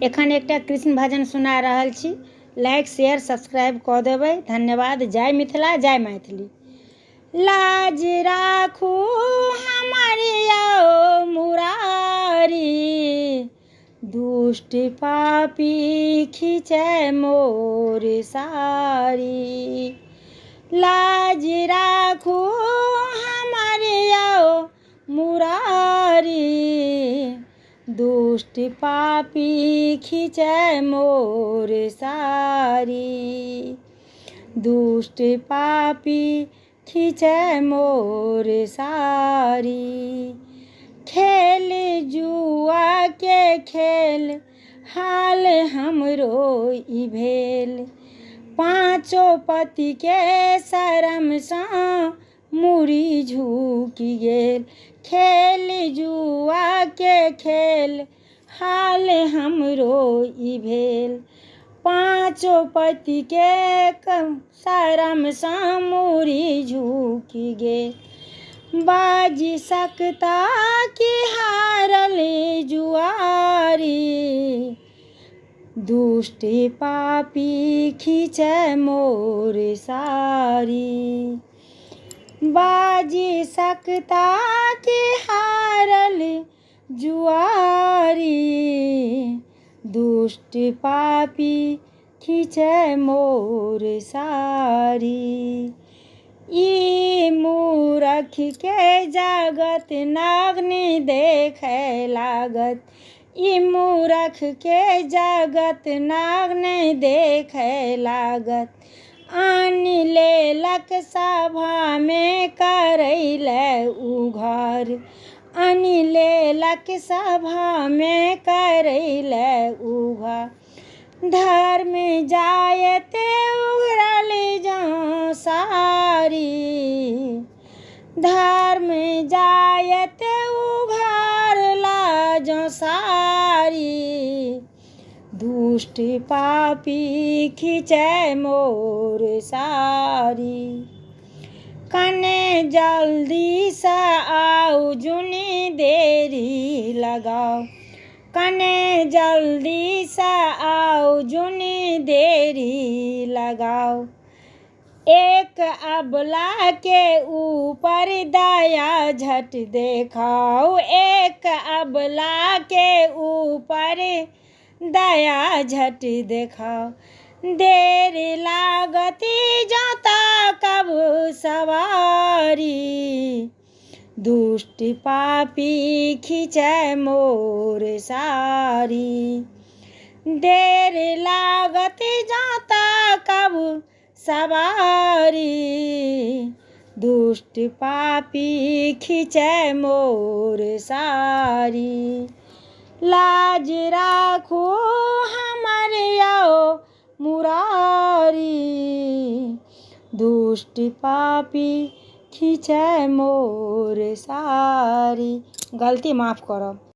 एखन एकटा कृष्ण भजन सुना रहल छी। लाइक शेयर सब्सक्राइब कऽ देबै। धन्यवाद। जय मिथिला, जय मैथिली। लाज राखू हमर यौ मुरारी, दुष्ट पापी खींचै मोर सारी। लाज राखू हमर यौ मुरारी, दुष्ट पापी खींचै मोर सारी। दुष्ट पापी खींचै मोर सारी। खेल जुआ के खेल हाल हमरो ई भेल, पाँचो पति के शरम सँ मुड़ी झुकि गेल। खेल जुआ के खेल हाल हमरो ई भेल, पाँचो पति के शरम सँ मुड़ी झुकि गेल। बाजी सकता कि हारल जुआरी, दुष्ट पापी खींचै मोर सारी। बाजी सकता कि हारल जुआरी, दुष्ट पापी खींचै मोर सारी। ई मूरख के जगत नग्न देखै लागत, ई मूरख के जगत नग्न देखै लागत। आनि लेलक सभा में करै लै उघार, आनि लेलक सभा में करै लै उघार। धर्म जायते उघरल जँ सारी, धर्म जायते उघारला जँ सारी। दुष्ट पापी खींचै मोर सारी। कने जल्दी सँ आउ जुनि देरी लगाओ, कने जल्दी सँ आउ जुनि देरी लगाओ। एक अबला के ऊपर दया झट देखाओ, एक अबला के ऊपर दया झट देखाओ। देर लागत जँ ताकब सवारी, दुष्ट पापी खींचै मोर सारी। देर लागत जँ ताकब सवारी, दुष्ट पापी खींचै मोर सारी। लाज राखू हमर यौ मुरारी, दुष्ट पापी खींचै मोर सारी। गलती माफ करब।